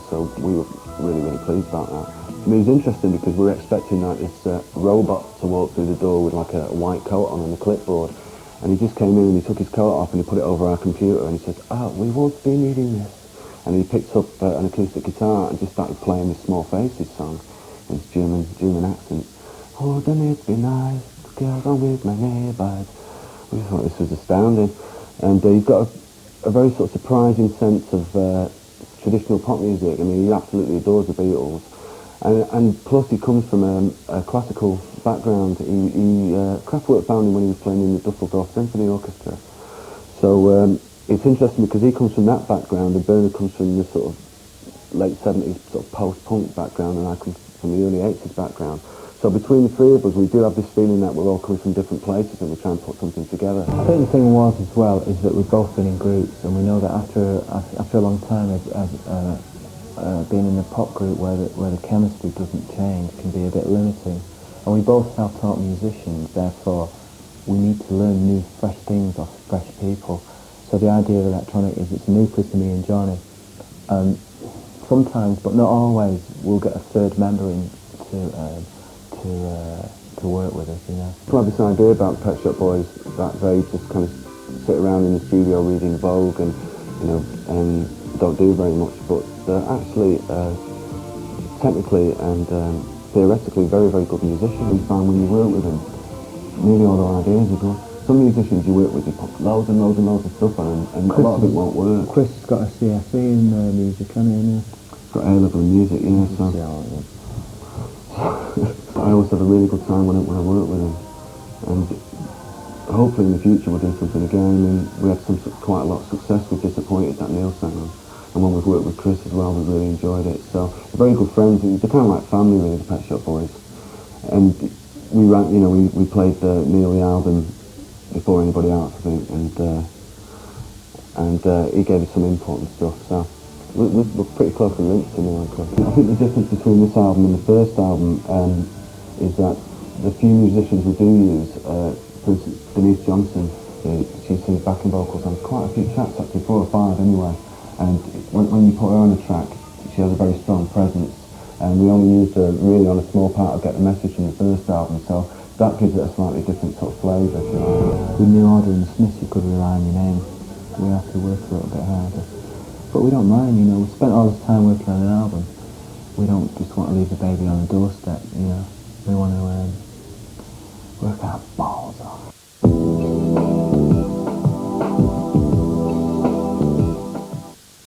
so we were really pleased about that. I mean, it was interesting because we were expecting like this robot to walk through the door with like a white coat on and a clipboard, and he just came in and he took his coat off and he put it over our computer and he said, we won't be needing this. And he picked up an acoustic guitar and just started playing this Small Faces song in his German accent. Wouldn't it be nice to get on with my neighbours? We thought this was astounding. And he's got a very sort of surprising sense of traditional pop music. I mean, he absolutely adores the Beatles. And plus he comes from a classical background. Kraftwerk found him when he was playing in the Dusseldorf Symphony Orchestra. So it's interesting because he comes from that background and Bernard comes from the sort of late 70s sort of post-punk background, and I come from the early 80s background. So between the three of us, we do have this feeling that we're all coming from different places and we try and put something together. I think the thing was as well is that we've both been in groups, and we know that after a long time of being in a pop group where the chemistry doesn't change can be a bit limiting. And we both self-taught musicians, therefore we need to learn new, fresh things off fresh people. So the idea of electronic is it's new to me and Johnny. Sometimes, but not always, we'll get a third member in to work with us, you know. We had this idea about Pet Shop Boys that they just kind of sit around in the studio reading Vogue and, you know, don't do very much, but they're actually technically and theoretically very good musicians. We find when you work with them, nearly all their ideas are good. Some musicians you work with, you put loads and loads of stuff on, and a lot of it won't work. Chris has got a CSE in music, hasn't he? He's got A-level in music, yeah, so... I always have a really good time when I work with him, and hopefully in the future we'll do something again. And we had quite a lot of success with Disappointed, that Neil sound, and when we've worked with Chris as well, we've really enjoyed it. So they're very good friends. They're kind of like family, really, the Pet Shop Boys. And we played Neil the album before anybody else, I think, and he gave us some input and stuff. So we're pretty closely linked to Neil and Chris. I think the difference between this album and the first album is that the few musicians we do use, for instance, Denise Johnson, she sings backing vocals on quite a few tracks, actually 4 or 5 anyway, and when you put her on a track, she has a very strong presence, and we only used her really on a small part of Get the Message from the first album, so that gives it a slightly different sort of flavour, if you like. With New Order and the Smiths, you could rely on your name. We have to work a little bit harder. But we don't mind, you know, we spent all this time working on an album. We don't just want to leave the baby on the doorstep, you know. We want to work our balls